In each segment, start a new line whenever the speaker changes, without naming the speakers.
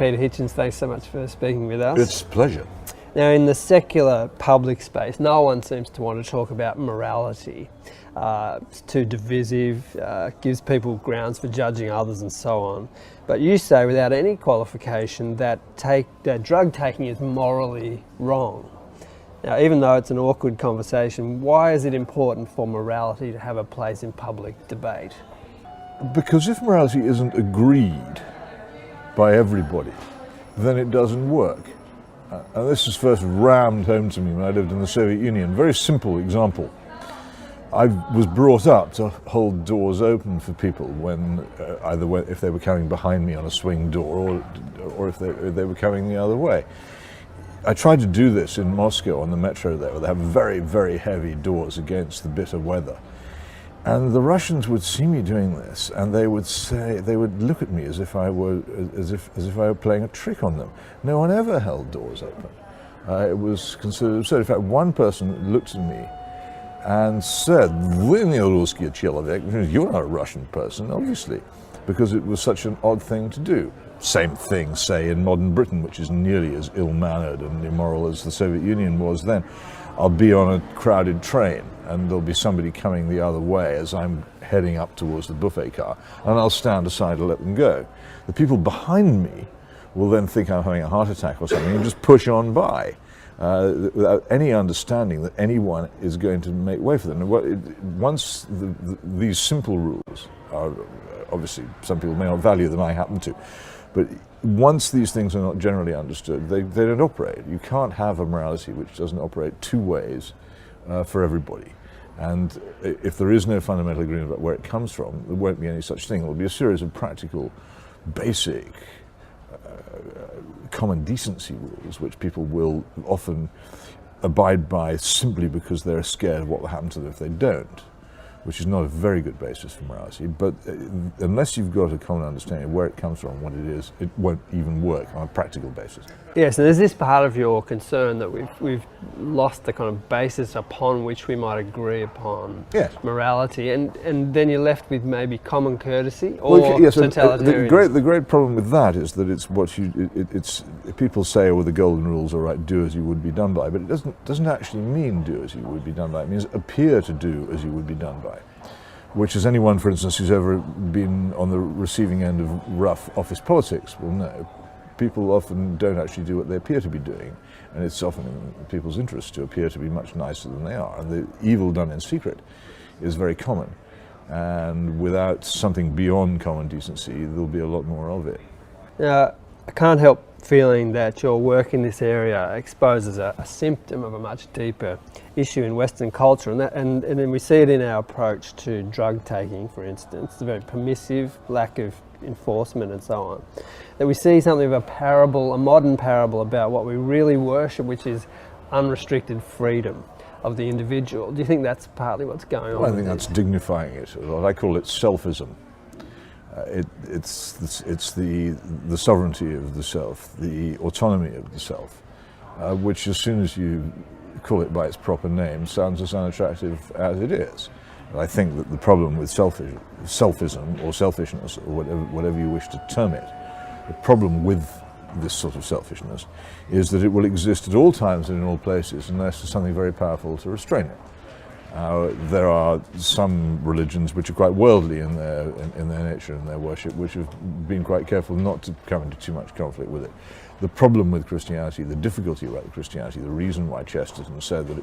Peter Hitchens, thanks so much for speaking with us.
It's a pleasure.
Now, in the secular public space, no one seems to want to talk about morality. It's too divisive, gives people grounds for judging others and so on. But you say without any qualification that drug taking is morally wrong. Now, even though it's an awkward conversation, why is it important for morality to have a place in public debate?
Because if morality isn't agreed by everybody, then it doesn't work. And this was first rammed home to me when I lived in the Soviet Union. Very simple example. I was brought up to hold doors open for people when if they were coming behind me on a swing door or if they were coming the other way. I tried to do this in Moscow on the metro there, where they have very, very heavy doors against the bitter weather. And the Russians would see me doing this, and they would look at me as if I were playing a trick on them. No one ever held doors open. It was considered absurd. In fact, one person looked at me and said, "Вы не русский человек." You're not a Russian person, obviously, because it was such an odd thing to do. Same thing, say, in modern Britain, which is nearly as ill-mannered and immoral as the Soviet Union was then. I'll be on a crowded train, and there'll be somebody coming the other way as I'm heading up towards the buffet car, and I'll stand aside to let them go. The people behind me will then think I'm having a heart attack or something and just push on by without any understanding that anyone is going to make way for them. And once these simple rules are, obviously some people may not value them, I happen to, but once these things are not generally understood, they don't operate. You can't have a morality which doesn't operate two ways for everybody. And if there is no fundamental agreement about where it comes from, there won't be any such thing. There will be a series of practical, basic, common decency rules which people will often abide by simply because they're scared of what will happen to them if they don't, which is not a very good basis for morality. But unless you've got a common understanding of where it comes from, what it is, it won't even work on a practical basis.
Yes, and is this part of your concern that we've lost the kind of basis upon which we might agree upon morality, and then you're left with maybe common courtesy or totalitarianism?
The great problem with that is that it's people say, "Oh, the golden rules are right, do as you would be done by," but it doesn't actually mean do as you would be done by. It means appear to do as you would be done by. Which, as anyone, for instance, who's ever been on the receiving end of rough office politics will know, people often don't actually do what they appear to be doing, and it's often in people's interest to appear to be much nicer than they are. And the evil done in secret is very common, and without something beyond common decency, there'll be a lot more of it.
Now, I can't help feeling that your work in this area exposes a symptom of a much deeper issue in Western culture, and then we see it in our approach to drug taking, for instance, the very permissive lack of enforcement and so on. That we see something of a parable, a modern parable about what we really worship, which is unrestricted freedom of the individual. Do you think that's partly what's going on?
Well, I think that's dignifying it. I call it selfism. It's the sovereignty of the self, the autonomy of the self, which as soon as you call it by its proper name sounds as unattractive as it is. And I think that the problem with selfism or selfishness or whatever you wish to term it, the problem with this sort of selfishness is that it will exist at all times and in all places unless there's something very powerful to restrain it. There are some religions which are quite worldly in their nature and their worship, which have been quite careful not to come into too much conflict with it. The problem with Christianity, the difficulty about Christianity, the reason why Chesterton said that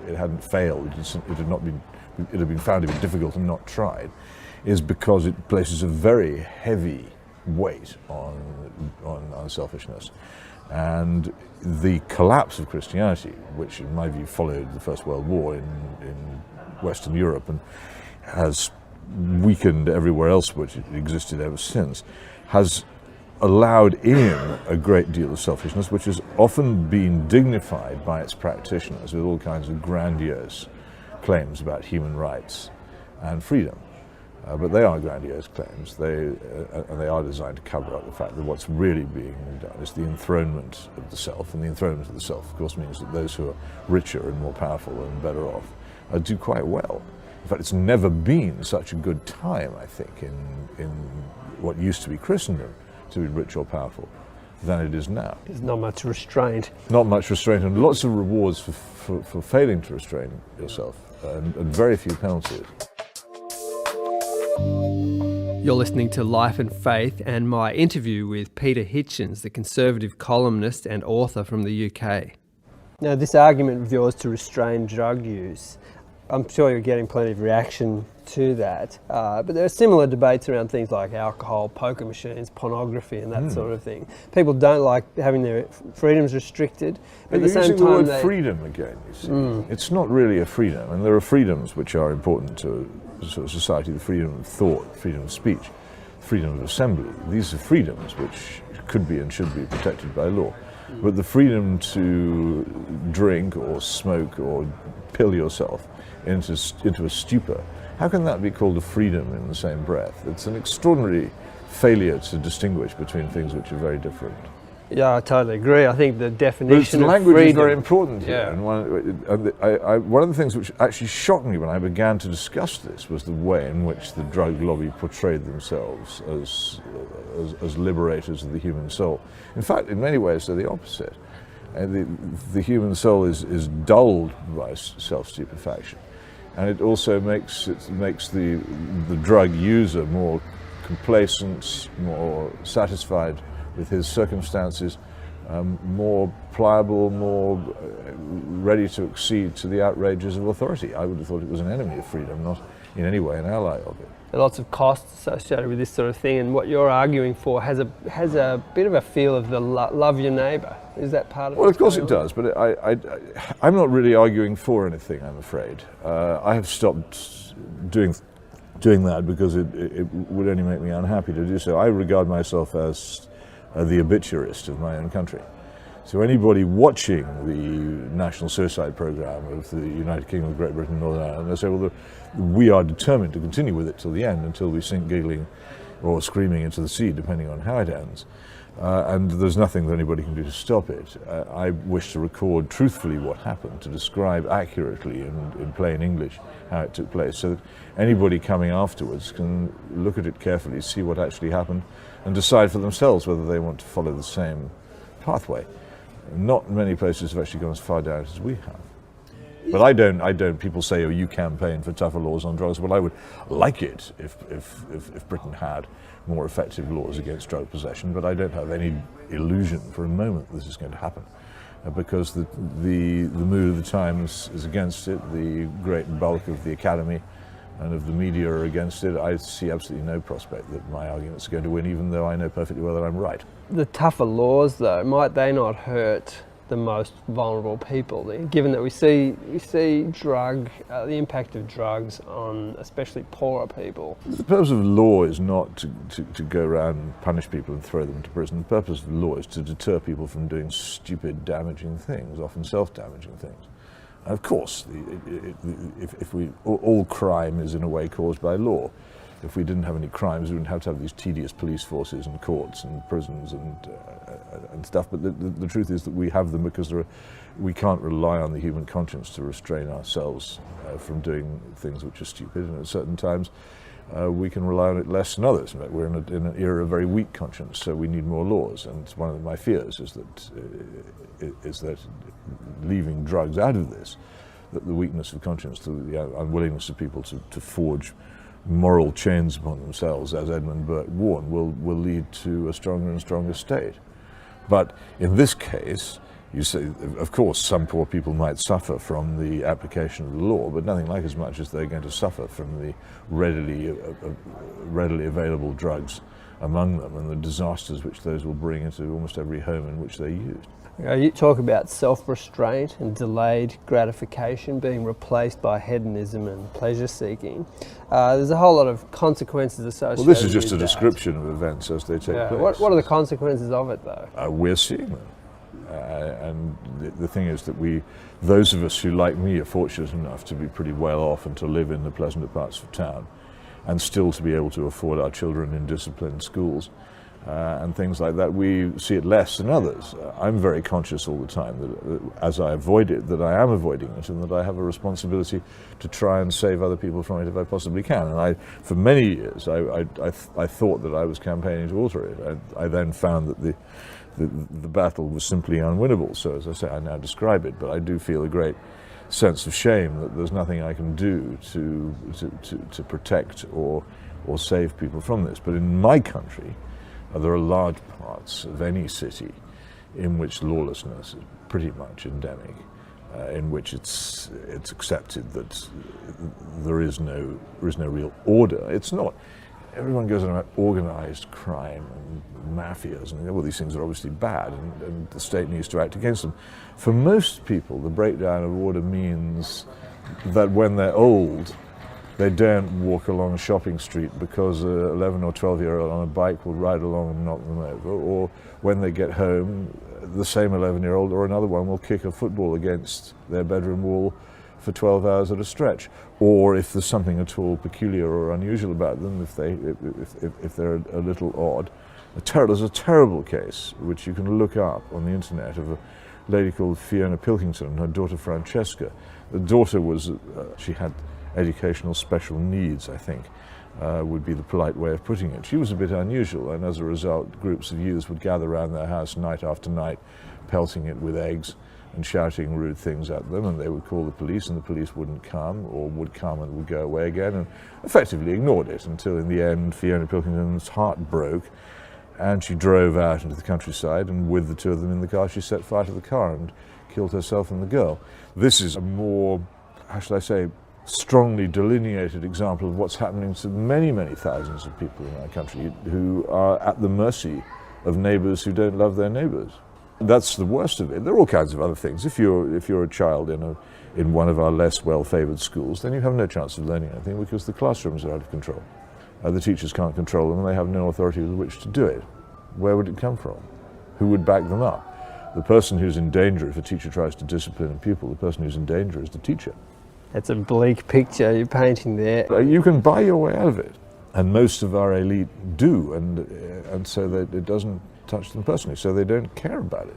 it hadn't failed, it had been found to be difficult and not tried, is because it places a very heavy weight on unselfishness. And the collapse of Christianity, which in my view followed the First World War in Western Europe and has weakened everywhere else which it existed ever since, has allowed in a great deal of selfishness, which has often been dignified by its practitioners with all kinds of grandiose claims about human rights and freedom. But they are grandiose claims. They are designed to cover up the fact that what's really being done is the enthronement of the self, and the enthronement of the self, of course, means that those who are richer and more powerful and better off do quite well. In fact, it's never been such a good time, I think, in what used to be Christendom, to be rich or powerful than it is now.
There's not much restraint.
Not much restraint, and lots of rewards for failing to restrain yourself, and very few penalties.
You're listening to Life and Faith and my interview with Peter Hitchens, the Conservative columnist and author from the UK. Now, this argument of yours to restrain drug use, I'm sure you're getting plenty of reaction to that, but there are similar debates around things like alcohol, poker machines, pornography and that sort of thing. People don't like having their freedoms restricted, but at the same time
the word freedom again, you see. It's not really a freedom, and there are freedoms which are important to sort of society: the freedom of thought, freedom of speech, freedom of assembly. These are freedoms which could be and should be protected by law. But the freedom to drink or smoke or pill yourself into a stupor, how can that be called a freedom in the same breath? It's an extraordinary failure to distinguish between things which are very different.
Yeah, I totally agree. I think the definition
but
of
language
freedom
is very important here.
Yeah.
And one of the things which actually shocked me when I began to discuss this was the way in which the drug lobby portrayed themselves as liberators of the human soul. In fact, in many ways, they're the opposite. The human soul is dulled by self-stupefaction, and it also makes the drug user more complacent, more satisfied with his circumstances, more pliable, more ready to accede to the outrages of authority. I would have thought it was an enemy of freedom, not in any way an ally of it.
There are lots of costs associated with this sort of thing, and what you're arguing for has a bit of a feel of the love your neighbour. Is that part of it?
Well, of course it does, but I'm not really arguing for anything, I'm afraid. I have stopped doing that because it would only make me unhappy to do so. I regard myself as the obituarist of my own country. So anybody watching the national suicide program of the United Kingdom of Great Britain and Northern Ireland, they say, well, we are determined to continue with it till the end, until we sink giggling or screaming into the sea, depending on how it ends. And there's nothing that anybody can do to stop it. I wish to record truthfully what happened, to describe accurately in plain English how it took place, so that anybody coming afterwards can look at it carefully, see what actually happened, and decide for themselves whether they want to follow the same pathway. Not many places have actually gone as far down as we have. But I don't, people say, oh, you campaign for tougher laws on drugs. Well, I would like it if Britain had more effective laws against drug possession, but I don't have any illusion for a moment this is going to happen. Because the mood of the times is against it, the great bulk of the academy and of the media are against it. I see absolutely no prospect that my arguments are going to win, even though I know perfectly well that I'm right. The
tougher laws, though, might they not hurt the most vulnerable people, given that we see the impact of drugs on especially poorer people?
The purpose of law is not to go around and punish people and throw them into prison. The purpose of law is to deter people from doing stupid, damaging things, often self-damaging things. And of course, if all crime is in a way caused by law. If we didn't have any crimes, we wouldn't have to have these tedious police forces and courts and prisons and stuff. But the truth is that we have them because we can't rely on the human conscience to restrain ourselves from doing things which are stupid. And at certain times, we can rely on it less than others. In fact, we're in an era of very weak conscience, so we need more laws. And one of my fears is that leaving drugs out of this, that the weakness of conscience, the unwillingness of people to forge moral chains upon themselves, as Edmund Burke warned, will lead to a stronger and stronger state. But in this case, you say, of course, some poor people might suffer from the application of the law, but nothing like as much as they're going to suffer from the readily available drugs among them and the disasters which those will bring into almost every home in which they're used.
You talk about self-restraint and delayed gratification being replaced by hedonism and pleasure-seeking. There's a whole lot of consequences associated with that.
Well, this is just a description of events as they take place.
What are the consequences of it, though?
We're seeing them. And the thing is that those of us who, like me, are fortunate enough to be pretty well off and to live in the pleasanter parts of town and still to be able to afford our children in disciplined schools, and things like that, we see it less than others. I'm very conscious all the time that as I avoid it, that I am avoiding it, and that I have a responsibility to try and save other people from it if I possibly can. And for many years, I thought that I was campaigning to alter it. I then found that the battle was simply unwinnable. So as I say, I now describe it, but I do feel a great sense of shame that there's nothing I can do to protect or save people from this. But in my country, there are large parts of any city in which lawlessness is pretty much endemic, in which it's accepted that there is no real order. It's not. Everyone goes on about organised crime and mafias, and all these things are obviously bad, and the state needs to act against them. For most people, the breakdown of order means that when they're old, they don't walk along a shopping street because an 11 or 12-year-old on a bike will ride along and knock them over, or when they get home, the same 11-year-old or another one will kick a football against their bedroom wall for 12 hours at a stretch. Or if there's something at all peculiar or unusual about them, if they're a little odd. There's a terrible case, which you can look up on the internet, of a lady called Fiona Pilkington and her daughter Francesca. The daughter was, she had educational special needs, I think, would be the polite way of putting it. She was a bit unusual, and as a result, groups of youths would gather around their house night after night, pelting it with eggs and shouting rude things at them, and they would call the police, and the police wouldn't come, or would come and would go away again, and effectively ignored it, until in the end Fiona Pilkington's heart broke, and she drove out into the countryside, and with the two of them in the car, she set fire to the car and killed herself and the girl. This is a more, how shall I say, strongly delineated example of what's happening to many, many thousands of people in our country who are at the mercy of neighbours who don't love their neighbours. That's the worst of it. There are all kinds of other things. If you're a child in one of our less well-favoured schools, then you have no chance of learning anything because the classrooms are out of control. The teachers can't control them, and they have no authority with which to do it. Where would it come from? Who would back them up? The person who's in danger, if a teacher tries to discipline a pupil, the person who's in danger is the teacher.
It's a bleak picture you're painting there.
You can buy your way out of it, and most of our elite do, and so that it doesn't touch them personally, so they don't care about it.